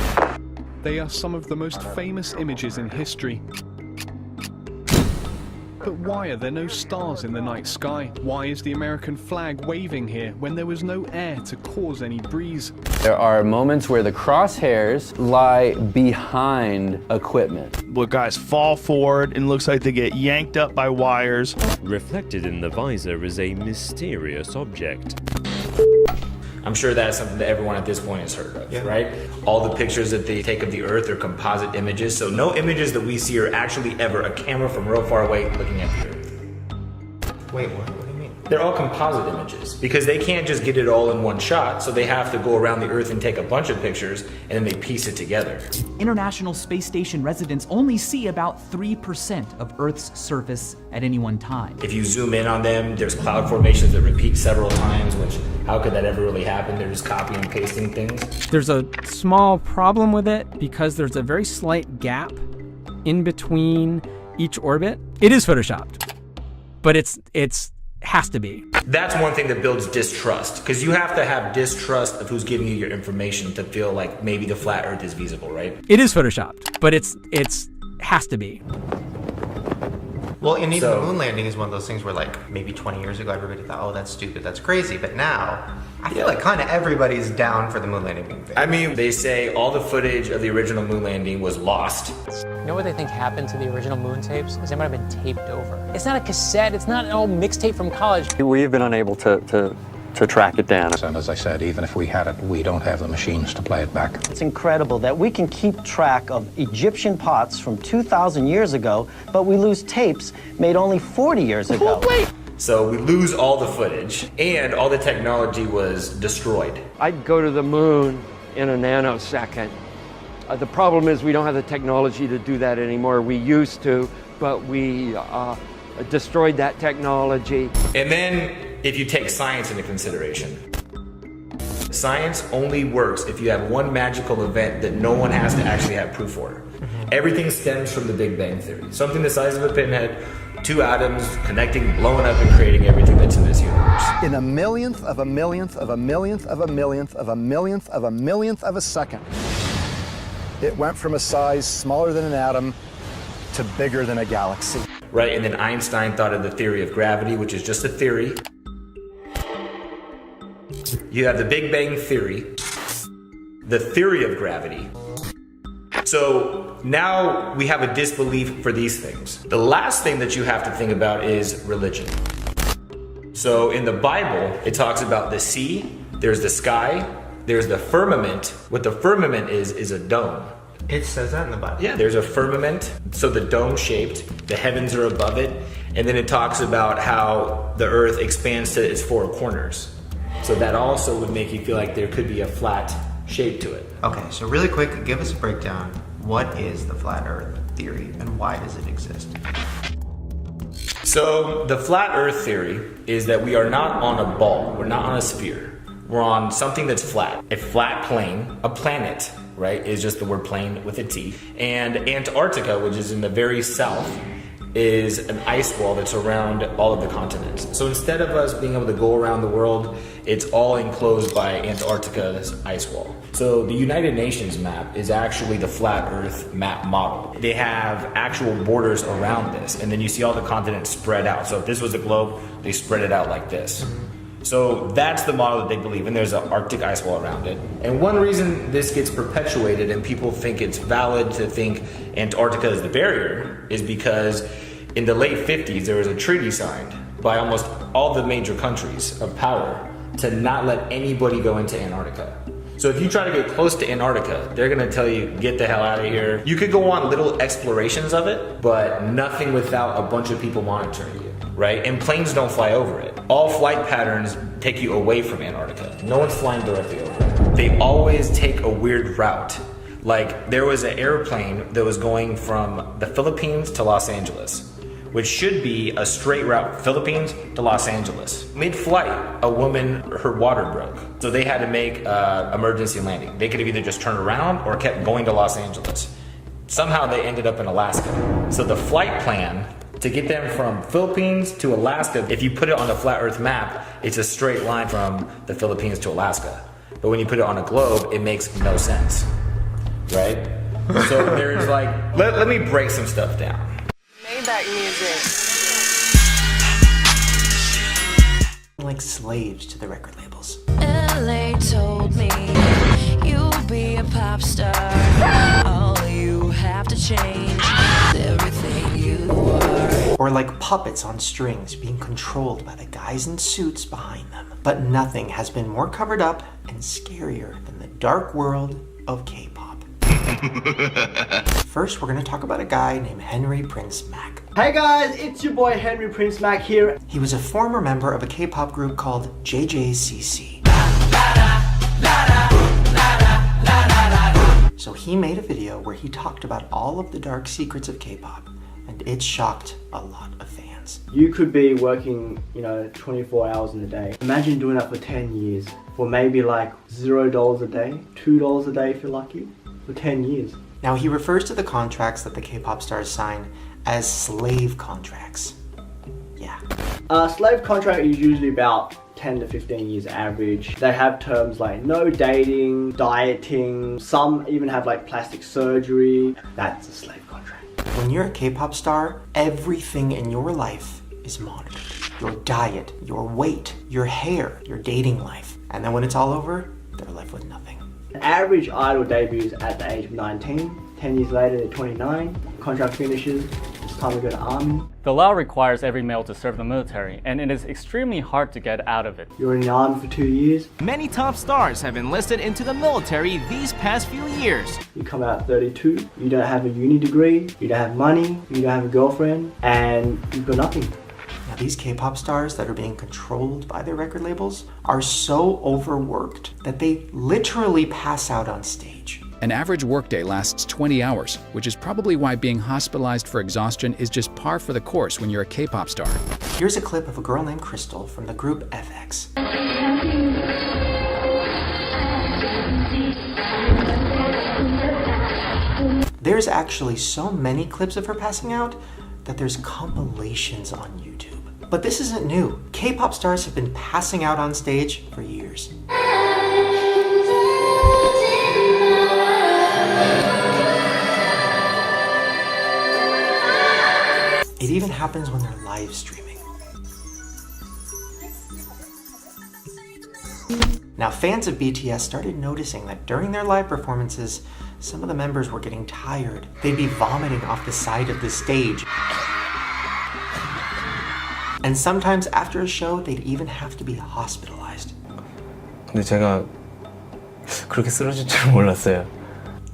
They are some of the most famous images in history. But why are there no stars in the night sky? Why is the American flag waving here when there was no air to cause any breeze? There are moments where the crosshairs lie behind equipment. Where guys fall forward and looks like they get yanked up by wires. Reflected in the visor is a mysterious object. I'm sure that's something that everyone at this point has heard of, right? All the pictures that they take of the Earth are composite images, so no images that we see are actually ever a camera from real far away looking at the Earth. Wait, what do you mean? They're all composite images because they can't just get it all in one shot, so they have to go around the Earth and take a bunch of pictures and then they piece it together. International Space Station residents only see about 3% of Earth's surface at any one time. If you zoom in on them, there's cloud formations that repeat several times, which how could that ever really happen? They're just copying and pasting things. There's a small problem with it because there's a very slight gap in between each orbit. It is photoshopped, but it's has to be. That's one thing that builds distrust, because you have to have distrust of who's giving you your information to feel like maybe the flat Earth is feasible, right? It is photoshopped, but it's has to be. Well, and even the moon landing is one of those things where, like, maybe 20 years ago, everybody thought, oh, that's stupid, that's crazy. But now, I feel like kind of everybody's down for the moon landing being fake. I mean, they say all the footage of the original moon landing was lost. You know what they think happened to the original moon tapes? Is they might have been taped over. It's not a cassette, it's not an old mixtape from college. We've been unable to track it down. And as I said, even if we had it, we don't have the machines to play it back. It's incredible that we can keep track of Egyptian pots from 2,000 years ago, but we lose tapes made only 40 years ago. Wait! So we lose all the footage, and all the technology was destroyed. I'd go to the moon in a nanosecond. The problem is we don't have the technology to do that anymore. We used to, but we destroyed that technology. And then, if you take science into consideration, science only works if you have one magical event that no one has to actually have proof for. Everything stems from the Big Bang Theory. Something the size of a pinhead, two atoms connecting, blowing up, and creating everything that's in this universe. In a millionth of a millionth of a millionth of a millionth of a millionth of a millionth of a second, it went from a size smaller than an atom to bigger than a galaxy. Right, and then Einstein thought of the theory of gravity, which is just a theory. You have the Big Bang Theory, the theory of gravity. So now we have a disbelief for these things. The last thing that you have to think about is religion. So in the Bible, it talks about the sea, there's the sky, there's the firmament. What the firmament is a dome. It says that in the Bible. Yeah, there's a firmament, so the dome shaped, the heavens are above it, and then it talks about how the earth expands to its four corners. So that also would make you feel like there could be a flat shape to it. Okay, so really quick, give us a breakdown. What is the flat earth theory and why does it exist? So the flat earth theory is that we are not on a ball, we're not on a sphere. We're on something that's flat. A flat plane, a planet, right, is just the word plane with a T. And Antarctica, which is in the very south, is an ice wall that's around all of the continents. So instead of us being able to go around the world, it's all enclosed by Antarctica's ice wall. So the United Nations map is actually the flat earth map model. They have actual borders around this, and then you see all the continents spread out. So if this was a globe, they spread it out like this. So that's the model that they believe, and there's an Arctic ice wall around it. And one reason this gets perpetuated and people think it's valid to think Antarctica is the barrier is because in the late 50s, there was a treaty signed by almost all the major countries of power to not let anybody go into Antarctica. So if you try to get close to Antarctica, they're gonna tell you, get the hell out of here. You could go on little explorations of it, but nothing without a bunch of people monitoring you, right? And planes don't fly over it. All flight patterns take you away from Antarctica. No one's flying directly over it. They always take a weird route. Like there was an airplane that was going from the Philippines to Los Angeles, which should be a straight route, Philippines to Los Angeles. Mid-flight, a woman, her water broke. So they had to make emergency landing. They could have either just turned around or kept going to Los Angeles. Somehow they ended up in Alaska. So the flight plan to get them from Philippines to Alaska, if you put it on the flat earth map, it's a straight line from the Philippines to Alaska. But when you put it on a globe, it makes no sense, right? So there's like, let me break some stuff down. Maybach music. Like slaves to the record labels. LA told me you'll be a pop star. All you have to change is everything you are. Or like puppets on strings being controlled by the guys in suits behind them. But nothing has been more covered up and scarier than the dark world of K-pop. First, we're going to talk about a guy named Henry Prince Mac. Hey guys, it's your boy Henry Prince Mac here. He was a former member of a K-pop group called JJCC. So he made a video where he talked about all of the dark secrets of K-pop, and it shocked a lot of fans. You could be working, 24 hours in a day. Imagine doing that for 10 years for maybe like $0 a day, $2 a day if you're lucky, for 10 years. Now he refers to the contracts that the K-pop stars sign as slave contracts. Yeah. A slave contract is usually about 10 to 15 years average. They have terms like no dating, dieting, some even have like plastic surgery. That's a slave contract. When you're a K-pop star, everything in your life is monitored. Your diet, your weight, your hair, your dating life. And then when it's all over, they're left with nothing. The average idol debuts at the age of 19. 10 years later, they're 29. Contract finishes. It's time to go to army. The law requires every male to serve the military, and it is extremely hard to get out of it. You're in the army for 2 years. Many top stars have enlisted into the military these past few years. You come out 32, you don't have a uni degree, you don't have money, you don't have a girlfriend, and you've got nothing. Now these K-pop stars that are being controlled by their record labels are so overworked that they literally pass out on stage. An average workday lasts 20 hours, which is probably why being hospitalized for exhaustion is just par for the course when you're a K-pop star. Here's a clip of a girl named Crystal from the group FX. There's actually so many clips of her passing out that there's compilations on YouTube. But this isn't new. K-pop stars have been passing out on stage for years. It even happens when they're live streaming. Now, fans of BTS started noticing that during their live performances, some of the members were getting tired. They'd be vomiting off the side of the stage. And sometimes after a show, they'd even have to be hospitalized. 근데 제가 그렇게 쓰러질 줄 몰랐어요.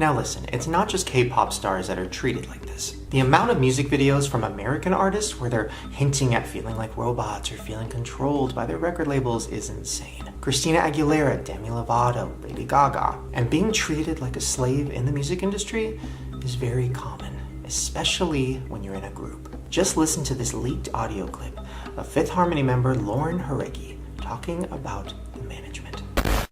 Now listen, it's not just K-pop stars that are treated like this. The amount of music videos from American artists where they're hinting at feeling like robots or feeling controlled by their record labels is insane. Christina Aguilera, Demi Lovato, Lady Gaga. And being treated like a slave in the music industry is very common, especially when you're in a group. Just listen to this leaked audio clip of Fifth Harmony member Lauren Jareggi talking about the management.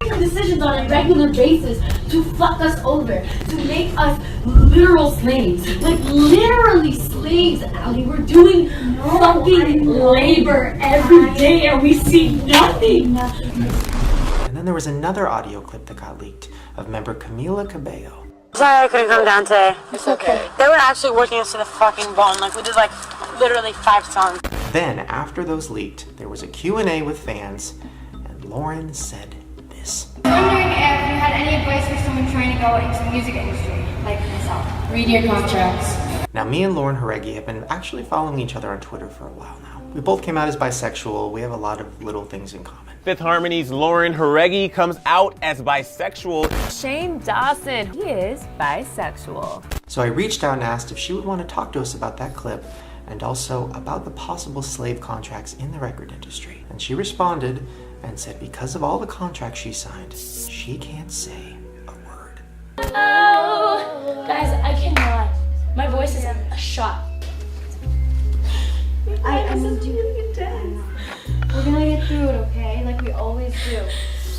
Decisions on a regular basis to fuck us over, to make us literal slaves. Like literally slaves, Ali. We're doing fucking labor every day and we see nothing. And then there was another audio clip that got leaked of member Camila Cabello. Sorry I couldn't come down today. It's okay. They were actually working us to the fucking bone. Like we did like literally 5 songs. Then after those leaked, there was a Q&A with fans and Lauren said this. I'm wondering if you had any advice for someone trying to go into the music industry, like myself. Read your contracts. Now me and Lauren Jareggi have been actually following each other on Twitter for a while now. We both came out as bisexual. We have a lot of little things in common. Fifth Harmony's Lauren Jareggi comes out as bisexual. Shane Dawson, he is bisexual. So I reached out and asked if she would want to talk to us about that clip and also about the possible slave contracts in the record industry. And she responded and said because of all the contracts she signed, she can't say a word. Oh, guys, I cannot. My voice is a shot. I'm gonna do it. We're gonna get through it, okay? Like we always do.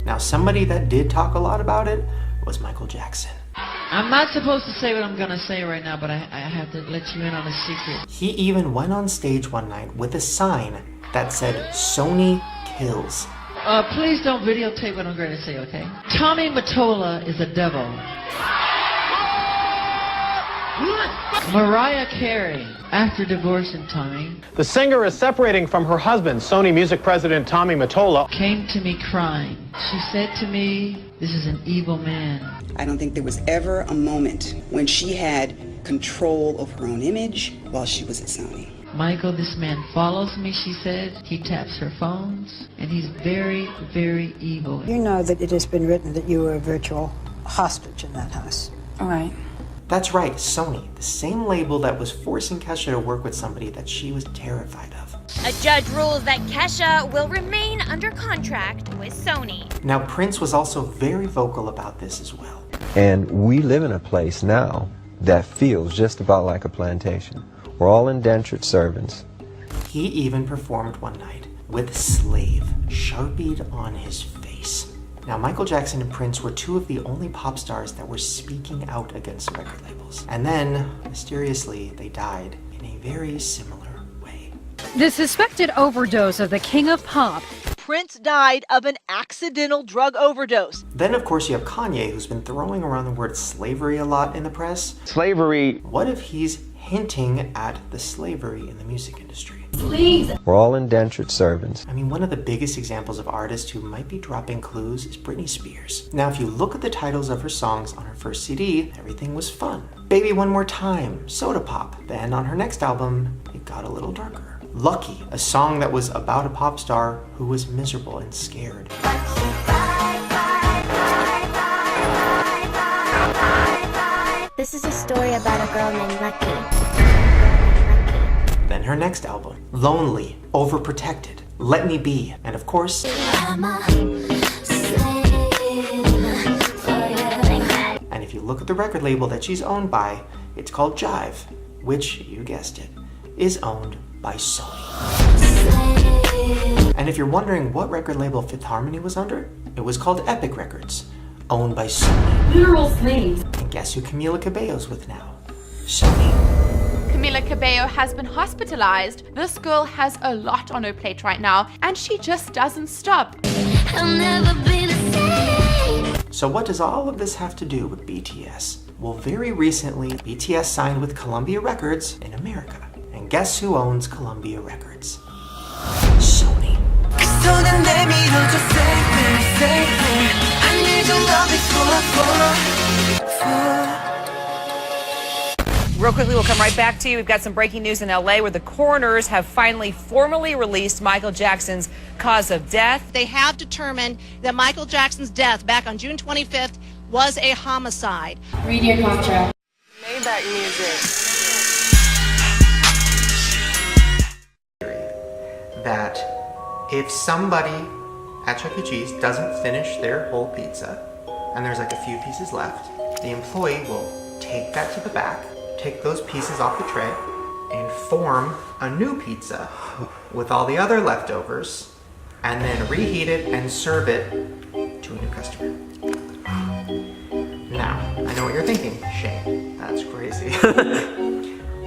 Now somebody that did talk a lot about it was Michael Jackson. I'm not supposed to say what I'm gonna say right now, but I have to let you in on a secret. He even went on stage one night with a sign that said, "Sony kills." Please don't videotape what I'm going to say, okay? Tommy Mottola is a devil. Mariah Carey, after divorcing Tommy, the singer is separating from her husband, Sony Music President Tommy Mottola, came to me crying. She said to me, "This is an evil man." I don't think there was ever a moment when she had control of her own image while she was at Sony. Michael, this man follows me, she said. He taps her phones, and he's very, very evil. You know that it has been written that you were a virtual hostage in that house. All right. That's right, Sony, the same label that was forcing Kesha to work with somebody that she was terrified of. A judge rules that Kesha will remain under contract with Sony. Now, Prince was also very vocal about this as well. And we live in a place now that feels just about like a plantation. We're all indentured servants. He even performed one night with "slave" sharpied on his face. Now, Michael Jackson and Prince were two of the only pop stars that were speaking out against record labels. And then, mysteriously, they died in a very similar way. The suspected overdose of the king of pop. Prince died of an accidental drug overdose. Then, of course, you have Kanye, who's been throwing around the word slavery a lot in the press. Slavery. What if he's hinting at the slavery in the music industry? Please. We're all indentured servants. I mean, one of the biggest examples of artists who might be dropping clues is Britney Spears. Now, if you look at the titles of her songs on her first CD, everything was fun. Baby One More Time, Soda Pop. Then on her next album, it got a little darker. Lucky, a song that was about a pop star who was miserable and scared. This is a story about a girl named Lucky. Then her next album, Lonely, Overprotected, Let Me Be, and of course, and if you look at the record label that she's owned by, it's called Jive, which, you guessed it, is owned by Sony. And if you're wondering what record label Fifth Harmony was under, it was called Epic Records, owned by Sony. Literal slaves. And guess who Camila Cabello's with now? Sony. Camila Cabello has been hospitalized. This girl has a lot on her plate right now, and she just doesn't stop. I'll never be the same. So what does all of this have to do with BTS? Well, very recently, BTS signed with Columbia Records in America. And guess who owns Columbia Records? Sony. Real quickly, we'll come right back to you. We've got some breaking news in LA where the coroners have finally formally released Michael Jackson's cause of death. They have determined that Michael Jackson's death back on June 25th was a homicide. Read your contract. Maybach music. That if somebody at Chuck E. Cheese doesn't finish their whole pizza and there's like a few pieces left, the employee will take that to the back, take those pieces off the tray, and form a new pizza with all the other leftovers, and then reheat it and serve it to a new customer. Now, I know what you're thinking, Shane, that's crazy.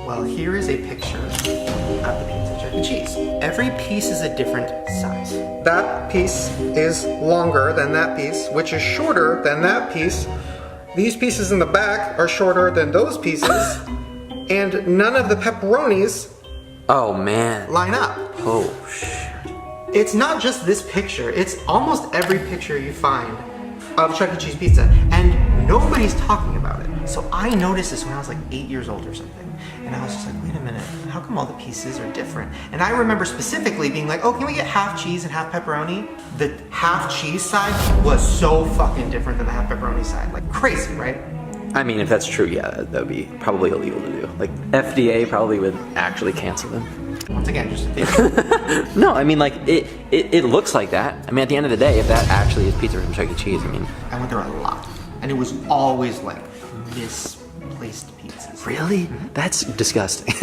Well, here is a picture of the pizza at Chuck E. Cheese. Every piece is a different size. That piece is longer than that piece, which is shorter than that piece. These pieces in the back are shorter than those pieces, and none of the pepperonis line up. Oh, shit. It's not just this picture, it's almost every picture you find of Chuck E. Cheese pizza, and nobody's talking about it. So I noticed this when I was like 8 years old or something, and I was just like, wait a minute, how come all the pieces are different? And I remember specifically being like, oh, can we get half cheese and half pepperoni? The half cheese side was so fucking different than the half pepperoni side. Like, crazy, right? I mean, if that's true, yeah, that would be probably illegal to do. Like, FDA probably would actually cancel them. Once again, just a theory. No, I mean, like, it looks like that. I mean, at the end of the day, if that actually is pizza from Chuck E. Cheese, I mean... I went there a lot, and it was always, like, misplaced pizzas. Really? That's disgusting.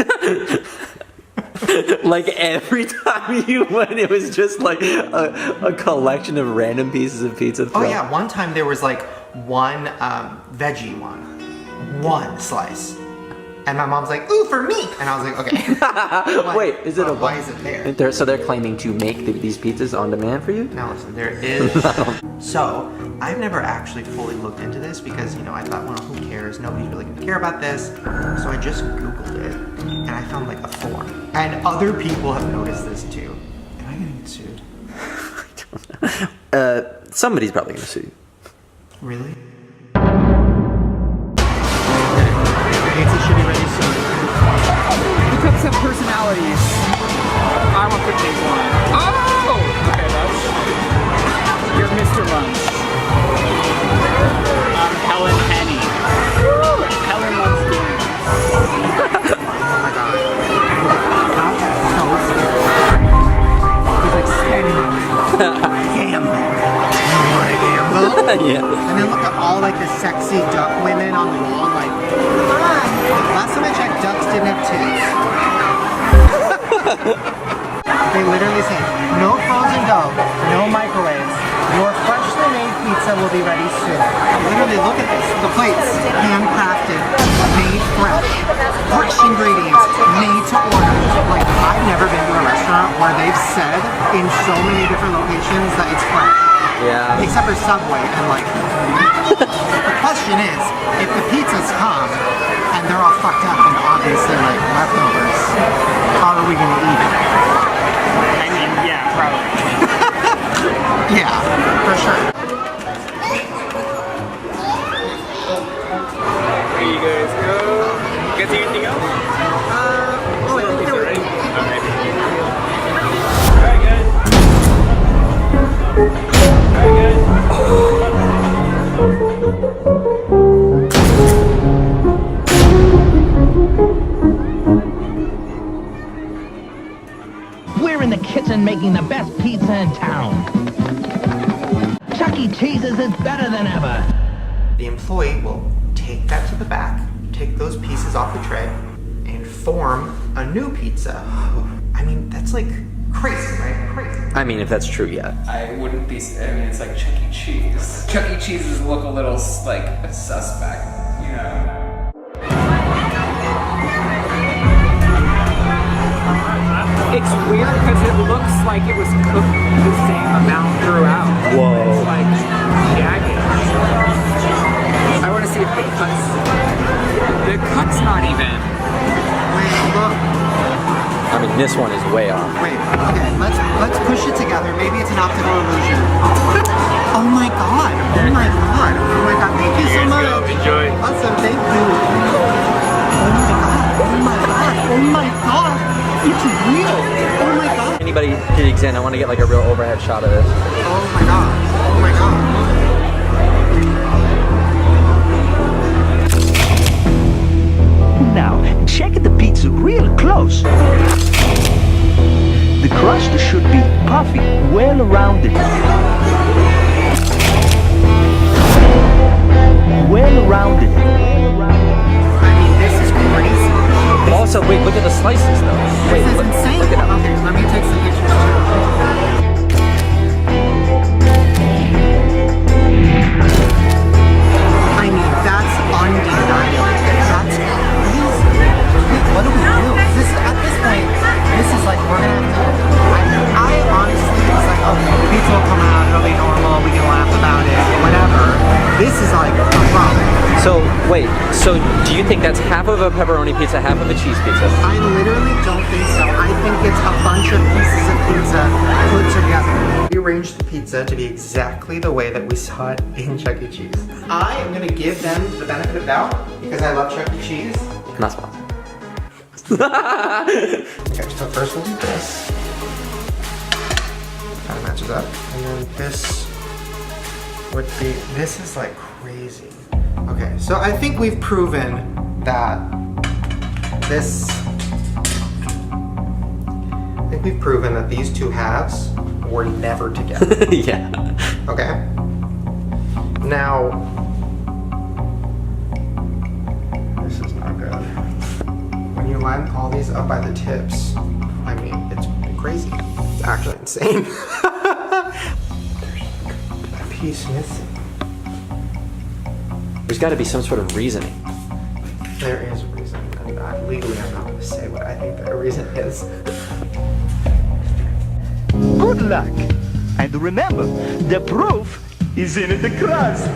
Like, every time you went, it was just, like, a collection of random pieces of pizza. Oh, yeah, one time there was, like, one veggie one slice. And my mom's like, ooh, for me! And I was like, okay. Wait, is it why is it there? So they're claiming to make these pizzas on demand for you? Now listen, there is... So, I've never actually fully looked into this because, you know, I thought, well, who cares? Nobody's really gonna care about this. So I just Googled it, and I found like a form. And other people have noticed this too. Am I gonna get sued? I don't know. Somebody's probably gonna sue you. Really? Pizza should be ready soon. The cups have personalities. I want to take one. Oh! Okay, that's... You're Mr. Lunch. I'm Helen Henny. Woo! Helen loves games. Oh my god. So scared. He's like standing there. Gamble. You wanna gamble? Yeah. And then look at all like the sexy duck women on the wall, like, last time I checked, ducks didn't have tits. They literally say, no frozen dough, no microwaves. Your freshly made pizza will be ready soon. Literally, look at this. The plates, handcrafted, made fresh, fresh ingredients, made to order. Like, I've never been to a restaurant where they've said in so many different locations that it's fresh. Yeah. Except for Subway, and like, the question is, if the pizzas come, and they're all fucked up and obviously like leftovers, how are we gonna eat it? I mean, yeah, probably. Yeah, for sure. There you guys go. You guys see anything else? Oh, I think they're ready. Okay. Alright, guys. We're in the kitchen making the best pizza in town. Chuck E. Cheese's is better than ever. The employee will take that to the back, take those pieces off the tray, and form a new pizza. I mean, that's like crazy, right? Crazy. I mean, if that's true, yeah. I wouldn't be, I mean, it's like Chuck E. Cheese. Chuck E. Cheese's look a little, like, suspect, you know? It's weird because it looks like it was cooked the same amount throughout. Whoa. It's like jagged. I want to see if the cut's not even. Wait, look. I mean, this one is way off. Wait, okay, let's push it together. Maybe it's an optical illusion. Oh my god! Oh my god! Oh my god! Thank you so much. Enjoy. Awesome, thank you. Oh my god! Oh my god! Oh my god! It's real! Oh my god! Anybody digs in, I want to get like a real overhead shot of this. Oh my god! Oh my god! check the pizza real close, the crust should be puffy, well rounded. Well rounded. I mean, this is crazy. Also, wait, look at the slices though. Wait, This is insane. Look at them. Okay, let me take some pictures too. I mean, that's undeniable. That's crazy. What do we do? At this point, this is like, we're gonna have to, I honestly was like, okay, the pizza will come out, it'll be normal, we can laugh about it, whatever. This is like a problem. So, wait, so do you think that's half of a pepperoni pizza, half of a cheese pizza? I literally don't think so. I think it's a bunch of pieces of pizza put together. We arranged the pizza to be exactly the way that we saw it in Chuck E. Cheese. I am gonna give them the benefit of doubt because I love Chuck E. Cheese. Not sponsored. Okay, so first we'll do this. Kind of matches up. And then this would be, this is like crazy. Okay, so I think we've proven that this, I think we've proven that these two halves were never together. Yeah. Okay. Now, this is not good. When you line all these up by the tips, I mean, it's crazy. It's actually insane. There's a piece missing. There's got to be some sort of reasoning. There is a reason, and legally I'm not going to say what I think the reason is. Good luck. And remember, the proof is in the crust.